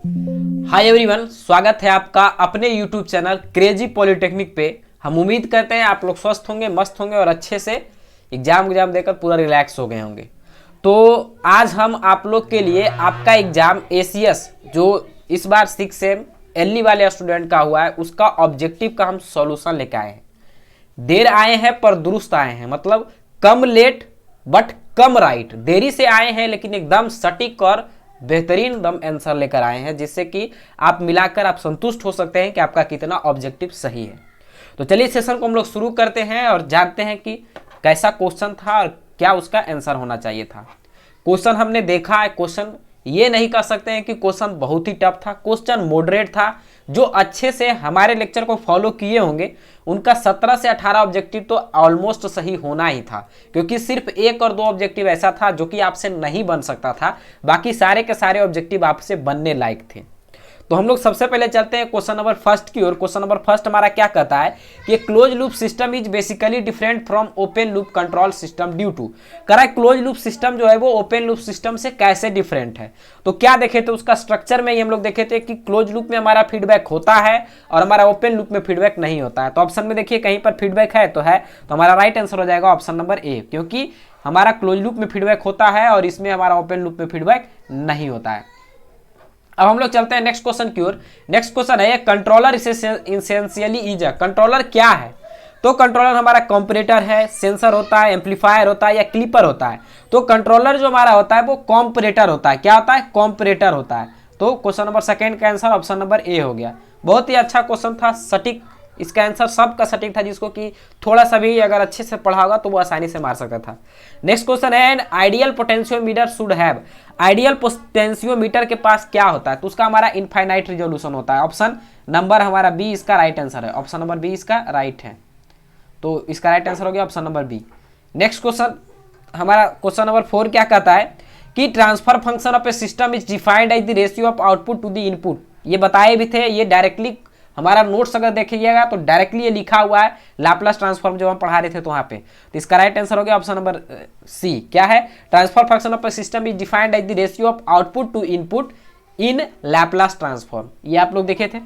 Hi everyone, स्वागत है आपका अपने YouTube चैनल क्रेजी पॉलिटेक्निक पे। हम उम्मीद करते हैं आप लोग स्वस्थ होंगे, मस्त होंगे और अच्छे से एग्जाम देकर पूरा रिलैक्स हो गए होंगे। तो आज हम आप लोग के लिए आपका एग्जाम ACS जो इस बार 6 सेम एलई वाले स्टूडेंट का हुआ है उसका ऑब्जेक्टिव का हम सॉल्यूशन लेकर आए हैं। देर आए हैं पर दुरुस्त आए हैं, मतलब कम लेट बट कम राइट। देरी से आए हैं लेकिन एकदम सटीक और बेहतरीन दम आंसर लेकर आए हैं, जिससे कि आप मिलाकर आप संतुष्ट हो सकते हैं कि आपका कितना ऑब्जेक्टिव सही है। तो चलिए सेशन को हम लोग शुरू करते हैं और जानते हैं कि कैसा क्वेश्चन था और क्या उसका आंसर होना चाहिए था। क्वेश्चन हमने देखा है, क्वेश्चन ये नहीं कह सकते हैं कि क्वेश्चन बहुत ही टफ था, क्वेश्चन मॉडरेट था। जो अच्छे से हमारे लेक्चर को फॉलो किए होंगे उनका 17 से 18 ऑब्जेक्टिव तो ऑलमोस्ट सही होना ही था, क्योंकि सिर्फ एक और दो ऑब्जेक्टिव ऐसा था जो कि आपसे नहीं बन सकता था, बाकी सारे के सारे ऑब्जेक्टिव आपसे बनने लायक थे। तो हम लोग सबसे पहले चलते हैं क्वेश्चन नंबर फर्स्ट की ओर। क्वेश्चन नंबर फर्स्ट हमारा क्या कहता है कि close loop system is basically different from open loop control system due to. कह रहा है क्लोज लूप सिस्टम जो है वो ओपन लूप सिस्टम से कैसे डिफरेंट है। तो क्या देखे थे उसका स्ट्रक्चर में ही हम लोग देखे थे कि क्लोज लूप में हमारा फीडबैक होता है और हमारा ओपन लूप में फीडबैक नहीं होता है। तो ऑप्शन में देखिए कहीं पर फीडबैक है तो हमारा राइट आंसर हो जाएगा ऑप्शन नंबर ए, क्योंकि हमारा क्लोज लूप में फीडबैक होता है और इसमें हमारा ओपन लूप में फीडबैक नहीं होता है। अब हम लोग चलते हैं नेक्स्ट क्वेश्चन की ओर। नेक्स्ट क्वेश्चन है controller essentially is a. Controller क्या है? तो कंट्रोलर हमारा कंपैरेटर है, सेंसर होता है, एम्पलीफायर होता है या क्लिपर होता है। तो कंट्रोलर जो हमारा होता है वो कंपैरेटर होता है। क्या होता है? कंपैरेटर होता है। तो क्वेश्चन नंबर सेकंड का आंसर ऑप्शन नंबर ए हो गया। बहुत ही अच्छा क्वेश्चन था, सटीक इसका आंसर सबका सटीक था, जिसको कि थोड़ा सा भी अगर अच्छे से पढ़ा होगा तो वो आसानी से मार सकता था। नेक्स्ट क्वेश्चन है an ideal potentiometer should have. Ideal potentiometer के पास क्या होता है? तो उसका हमारा इनफाइनाइट रिजोल्यूशन होता है। ऑप्शन नंबर हमारा बी इसका राइट आंसर है। ऑप्शन नंबर बी इसका राइट है, तो इसका राइट आंसर हो गया option number B. Next question हमारा क्वेश्चन नंबर 4 क्या कहता है कि transfer function of a system is defined as the ratio of output to the input. ये बताए भी थे, ये डायरेक्टली हमारा नोट्स अगर देखिएगा तो डायरेक्टली ये लिखा हुआ है लाप्लास ट्रांसफॉर्म जब हम पढ़ा रहे थे तो वहाँ पे। तो इसका राइट आंसर हो गया ऑप्शन नंबर सी। क्या है? Transfer function of a system is defined as the ratio of output to input in Laplace transform. ये आप लोग देखे थे।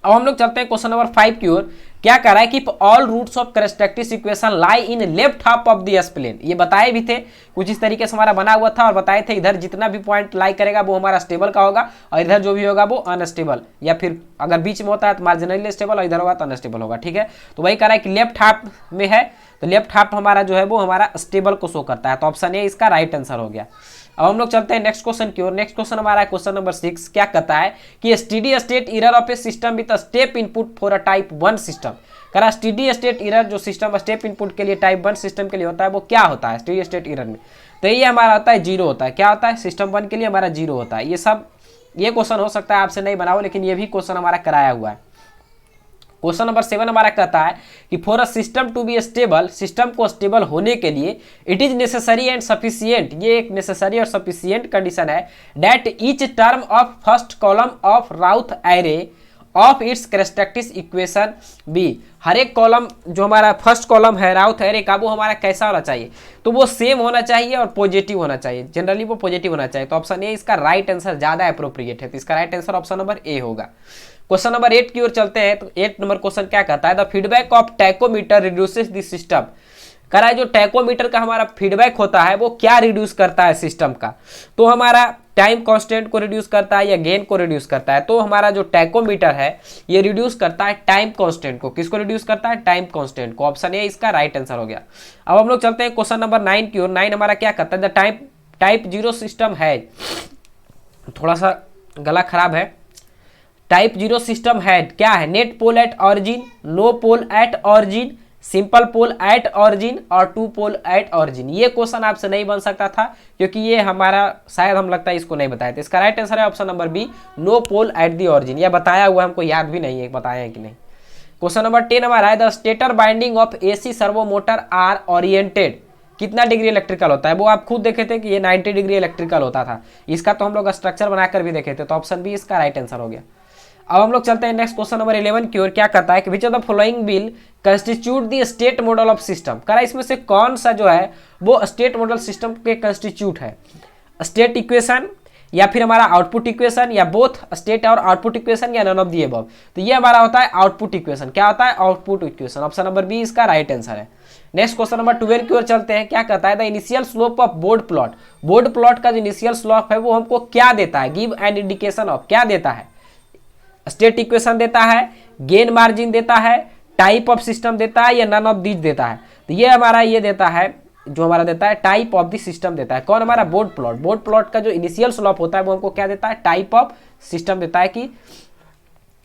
अब हम लोग चलते हैं क्वेश्चन नंबर 5 की ओर। क्या कर रहा है कि all roots of characteristic equation lie in left half of the S plane. ये बताए भी थे, कुछ इस तरीके से हमारा बना हुआ था और बताए थे इधर जितना भी पॉइंट लाई करेगा वो हमारा स्टेबल का होगा और इधर जो भी होगा वो अनस्टेबल, या फिर अगर बीच में होता है तो मार्जिनली स्टेबल और इधर होगा तो अनस्टेबल होगा। ठीक है, तो वही कह रहा है कि लेफ्ट हाफ में है तो लेफ्ट हाफ हमारा जो है वो हमारा स्टेबल को शो करता है। तो ऑप्शन ए इसका राइट आंसर हो गया। अब हम लोग चलते हैं नेक्स्ट क्वेश्चन की ओर। नेक्स्ट क्वेश्चन हमारा क्वेश्चन नंबर 6 क्या कहता है कि steady state error of a system with step input for a type 1 system. करा स्टेडी स्टेट एरर जो सिस्टम स्टेप इनपुट के लिए टाइप 1 सिस्टम के लिए होता है वो क्या होता है स्टेडी स्टेट एरर में? तो ये हमारा होता है 0 होता है। क्या होता है? सिस्टम 1 के लिए हमारा 0 होता है। ये क्वेश्चन हो सकता है आपसे नहीं बनाओ, लेकिन ये भी क्वेश्चन हमारा कराया हुआ है। क्वेश्चन नंबर 7 हमारा कहता है कि for a system to be stable, system को स्टेबल होने के लिए it is necessary and sufficient, ये एक नेसेसरी और सफिशिएंट कंडीशन है, that each term of first column of Routh array of its characteristic equation be. हर एक कॉलम जो हमारा फर्स्ट कॉलम है राउथ एरे का वो हमारा कैसा होना चाहिए? तो वो सेम होना चाहिए और पॉजिटिव होना चाहिए। जनरली वो पॉजिटिव होना चाहिए। तो ऑप्शन ए इसका राइट आंसर ज्यादा अप्रोप्रिएट है, तो इसका right answer option number A होगा। क्वेश्चन नंबर 8 की ओर चलते हैं। तो 8 नंबर क्वेश्चन क्या कहता है? The feedback of tachometer reduces the system. कह रहा है जो टैकोमीटर का हमारा फीडबैक होता है वो क्या रिड्यूस करता है सिस्टम का? तो हमारा टाइम कांस्टेंट को रिड्यूस करता है या गेन को रिड्यूस करता है? तो हमारा जो टैकोमीटर है ये रिड्यूस करता है टाइम कांस्टेंट को। किसको रिड्यूस करता है? टाइम कांस्टेंट को। ऑप्शन ए इसका राइट आंसर हो गया। अब हम लोग चलते हैं क्वेश्चन नंबर 9 की ओर। 9 हमारा क्या कहता है? द टाइप 0 सिस्टम है, थोड़ा सा गला खराब है। टाइप 0 सिस्टम है क्या है? Net pole at origin, no pole at origin, simple pole at origin और टू पोल एट ऑरिजिन। ये क्वेश्चन आपसे नहीं बन सकता था क्योंकि ये हमारा शायद हम लगता है इसको नहीं बताया था। इसका राइट आंसर है option number B, no pole at the origin. यह बताया हुआ हमको याद भी नहीं है बताया है कि नहीं। क्वेश्चन नंबर 10 हमारा है the stator winding of AC servo motor are oriented. कितना डिग्री इलेक्ट्रिकल होता है? वो आप खुद देखे थे कि ये 90 डिग्री इलेक्ट्रिकल होता था। इसका तो हम लोग स्ट्रक्चर बनाकर भी देखे थे। तो ऑप्शन बी इसका राइट आंसर हो गया। अब हम लोग चलते हैं नेक्स्ट क्वेश्चन नंबर 11 की ओर। क्या कहता है कि which of the following will constitute the state model of system. कह रहा है इसमें से कौन सा जो है वो स्टेट मॉडल सिस्टम के कंस्टिट्यूट है? स्टेट इक्वेशन, या फिर हमारा आउटपुट इक्वेशन, या बोथ स्टेट और आउटपुट इक्वेशन, या नन ऑफ दी अबव। तो ये हमारा होता है आउटपुट इक्वेशन। क्या होता है? Output equation. Option number B इसका राइट आंसर है। नेक्स्ट क्वेश्चन नंबर 12 की ओर चलते हैं। क्या कहता है? The initial slope of Bode plot. Bode plot का जो इनिशियल स्लोप है वो हमको क्या देता है? Give an indication of. क्या देता है? स्टेट इक्वेशन देता है, गेन मार्जिन देता है, टाइप ऑफ सिस्टम देता है, या नन ऑफ दीज देता है। तो ये हमारा ये देता है, जो हमारा देता है टाइप ऑफ द सिस्टम देता है। कौन? हमारा बोर्ड प्लॉट। बोर्ड प्लॉट का जो इनिशियल स्लोप होता है वो हमको क्या देता है? टाइप ऑफ सिस्टम देता है कि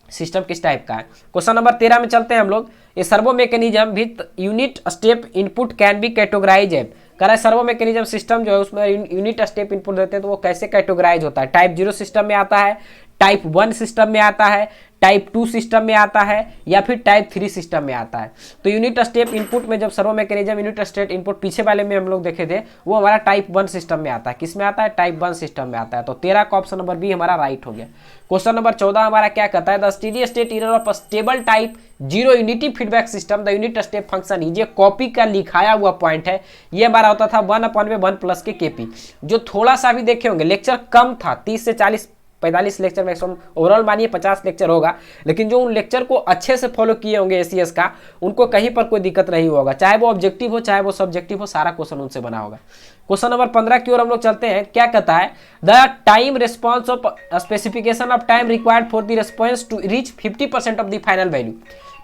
सिस्टम किस टाइप का है। क्वेश्चन नंबर 13 में चलते हैं हम लोग। ये servo mechanism with unit step input can be categorize है। कह रहा है सर्वो मैकेनिज्म सिस्टम जो है उसमें यूनिट स्टेप इनपुट देते हैं तो वो कैसे कैटेगराइज होता है? टाइप 0 सिस्टम में आता है, टाइप 1 सिस्टम में आता है, टाइप 2 सिस्टम में आता है, या फिर टाइप 3 सिस्टम में आता है। तो यूनिट स्टेप इनपुट में जब servo mechanism unit step input पीछे वाले में हम लोग देखे थे वो हमारा टाइप 1 सिस्टम में आता है। किस में आता है? टाइप 1 सिस्टम में आता है। तो 13 का ऑप्शन नंबर बी हमारा राइट हो गया। क्वेश्चन नंबर 14 हमारा क्या कहता है? The steady state error of stable type 0 unity feedback system the unit step function. ये कॉपी का लिखाया हुआ पॉइंट है। ये हमारा होता था 1/1 प्लस के केपी। जो थोड़ा सा भी देखे होंगे लेक्चर कम था, 30 से 40-45 लेक्चर मैक्सिमम, ओवरऑल मानिए 50 लेक्चर होगा, लेकिन जो उन लेक्चर को अच्छे से फॉलो किए होंगे एसीएस का, उनको कहीं पर कोई दिक्कत नहीं होगा। चाहे वो ऑब्जेक्टिव हो चाहे वो सब्जेक्टिव हो, सारा क्वेश्चन उनसे बना होगा। क्वेश्चन नंबर 15 की ओर हम लोग चलते हैं। क्या कहता है? The time response of specification of time required for the response to reach 50% of the final value.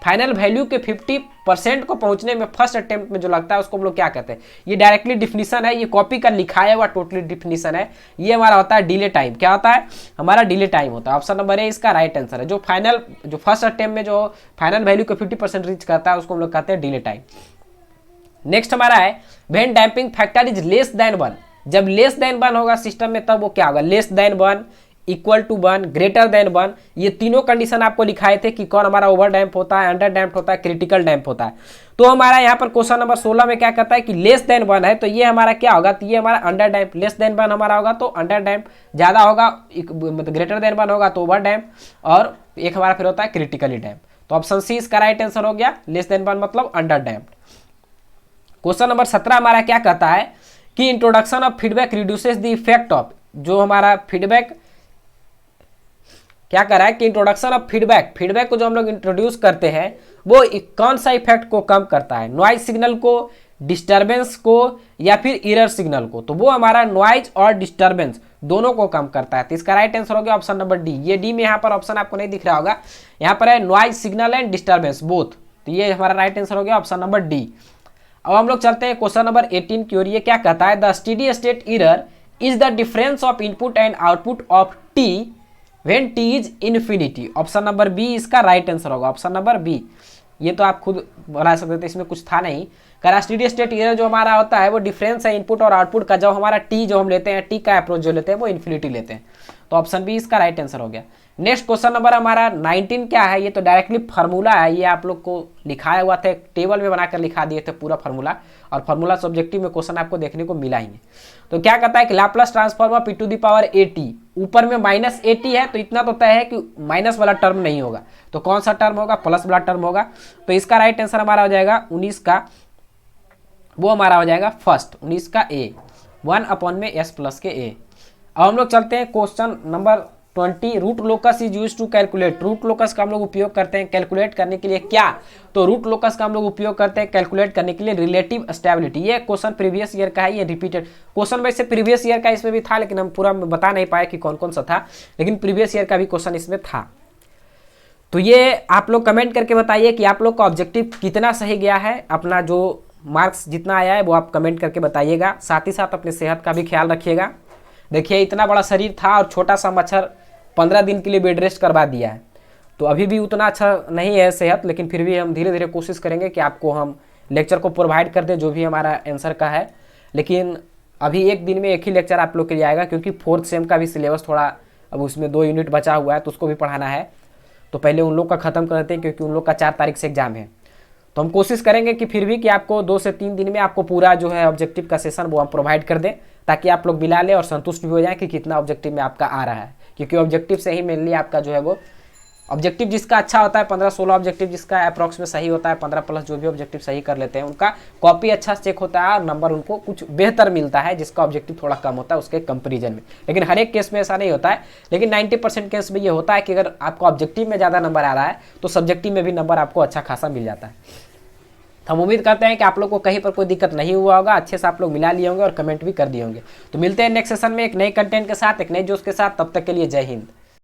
Final value के 50% को पहुंचने में फर्स्ट अटेम्प्ट में जो लगता है उसको हम लोग क्या कहते हैं? ये डायरेक्टली डिफिनीशन है, ये कॉपी का लिखाया हुआ टोटली डिफिनीशन है। ये हमारा होता है डिले टाइम। क्या होता है? हमारा डिले टाइम होता है। ऑप्शन नंबर ए इसका राइट आंसर है। जो फर्स्ट अटेम्प्ट में जो फाइनल वैल्यू को 50% रीच करता है उसको हम लोग कहते हैं डिले टाइम। नेक्स्ट हमारा है when damping factor is less than 1। जब लेस देन 1 होगा सिस्टम में तब वो क्या होगा? Less than 1, equal to 1, greater than 1। ये तीनों कंडीशन आपको लिखाए थे कि कौन हमारा ओवर डैम्प होता है, अंडर डैम्प होता है, क्रिटिकल डैम्प होता है। तो हमारा यहाँ पर क्वेश्चन नंबर 16 में क्या कहता है कि लेस देन 1 है, तो ये हमारा क्या होगा? तो ये हमारा अंडर डैम्प। लेस देन 1 हमारा होगा तो अंडर डैम्प, ज्यादा होगा मतलब ग्रेटर देन 1 होगा तो ओवर डैम्प, और एक हमारा फिर होता है क्रिटिकली डैम्प। तो ऑप्शन सी इसका राइट आंसर हो गया। लेस देन 1 मतलब अंडर डैम्प। क्वेश्चन नंबर 17 हमारा क्या कहता है कि introduction of feedback reduces the effect of. जो हमारा फीडबैक क्या कर रहा है कि इंट्रोडक्शन ऑफ फीडबैक को जो हम लोग इंट्रोड्यूस करते हैं वो कौन सा इफेक्ट को कम करता है? नॉइज सिग्नल को, डिस्टर्बेंस को, या फिर एरर सिग्नल को? तो वो हमारा नॉइज और डिस्टर्बेंस दोनों को कम करता है। तो इसका राइट आंसर हो गया ऑप्शन नंबर डी। ये डी में यहाँ पर ऑप्शन आपको नहीं दिख रहा होगा, यहाँ पर है noise signal and disturbance both. तो ये हमारा राइट आंसर हो गया ऑप्शन नंबर डी। अब हम लोग चलते हैं क्वेश्चन नंबर 18 की ओर। ये क्या कहता है? The steady state error is the difference of input and output of T when T is infinity. Option number B इसका राइट आंसर होगा। Option number B. ये तो आप खुद बना सकते थे, इसमें कुछ था नहीं। करा स्टेडी स्टेट एरर जो हमारा होता है वो डिफरेंस है इनपुट और आउटपुट का। जब हमारा टी जो हम लेते हैं, टी का अप्रोच जो लेते हैं वो इन्फिनिटी लेते हैं। तो ऑप्शन बी इसका राइट आंसर हो गया। नेक्स्ट क्वेश्चन नंबर हमारा 19 क्या है? ये तो डायरेक्टली फार्मूला है। ये आप लोग को लिखाया हुआ था, एक टेबल में बनाकर लिखा दिए थे पूरा फार्मूला, और फार्मूला सब्जेक्टिव में क्वेश्चन आपको देखने को मिला ही नहीं। तो क्या कहता है कि लाप्लास ट्रांसफॉर्म ऑफ e⁻at। ऊपर में -at है तो इतना तो तय है कि माइनस वाला टर्म नहीं होगा, तो कौन सा टर्म होगा? प्लस वाला टर्म होगा। तो इसका राइट आंसर हमारा हो जाएगा 19 का, वो हमारा हो जाएगा फर्स्ट 19 का ए, 1 में s प्लस के ए। अब हम लोग चलते हैं question number 20। Root locus is use to calculate. Root locus का हम लोग उपयोग करते हैं कैलकुलेट करने के लिए। क्या? तो रूट लोकस का हम लोग उपयोग करते हैं कैलकुलेट करने के लिए रिलेटिव स्टेबिलिटी। ये क्वेश्चन प्रीवियस ईयर का है, ये रिपीटेड क्वेश्चन वैसे प्रीवियस ईयर का इसमें भी था, लेकिन हम पूरा बता नहीं पाए कि कौन कौन सा था, लेकिन प्रीवियस ईयर का भी क्वेश्चन इसमें था। तो ये आप लोग कमेंट करके बताइए कि आप लोग का ऑब्जेक्टिव कितना सही गया है। अपना जो मार्क्स जितना आया है वो आप कमेंट करके बताइएगा। साथ ही साथ अपने सेहत का भी ख्याल रखिएगा। देखिए इतना बड़ा शरीर था और छोटा सा मच्छर 15 दिन के लिए बेड रेस्ट करवा दिया है, तो अभी भी उतना अच्छा नहीं है सेहत, लेकिन फिर भी हम धीरे धीरे कोशिश करेंगे कि आपको हम लेक्चर को प्रोवाइड कर दें जो भी हमारा आंसर का है। लेकिन अभी एक दिन में एक ही लेक्चर आप लोग के लिए आएगा, क्योंकि 4th सेम का भी सिलेबस थोड़ा अब उसमें 2 यूनिट बचा हुआ है तो उसको भी पढ़ाना है। तो पहले उन लोग का ख़त्म कर देते हैं, क्योंकि उन लोग का 4 तारीख से एग्जाम है। तो हम कोशिश करेंगे कि फिर भी कि आपको 2 से 3 दिन में आपको पूरा जो है ऑब्जेक्टिव का सेशन वो हम प्रोवाइड कर दें, ताकि आप लोग मिला लें और संतुष्ट भी हो जाएं कि कितना ऑब्जेक्टिव में आपका आ रहा है, क्योंकि ऑब्जेक्टिव से ही मेनली आपका जो है वो ऑब्जेक्टिव जिसका अच्छा होता है 15-16 ऑब्जेक्टिव जिसका अप्रॉक्स में सही होता है, 15 प्लस जो भी ऑब्जेक्टिव सही कर लेते हैं उनका कॉपी अच्छा चेक होता है और नंबर उनको कुछ बेहतर मिलता है, जिसका ऑब्जेक्टिव थोड़ा कम होता है उसके कंपेरिजन में। लेकिन हर एक केस में ऐसा नहीं होता है, लेकिन 90% केस में ये होता है कि अगर आपको ऑब्जेक्टिव में ज़्यादा नंबर आ रहा है तो सब्जेक्टिव में भी नंबर आपको अच्छा खासा मिल जाता है। हम उम्मीद करते हैं कि आप लोग को कहीं पर कोई दिक्कत नहीं हुआ होगा, अच्छे से आप लोग मिला लिए होंगे और कमेंट भी कर दिए होंगे। तो मिलते हैं नेक्स्ट सेशन में एक नए कंटेंट के साथ, एक नए जोश के साथ। तब तक के लिए जय हिंद।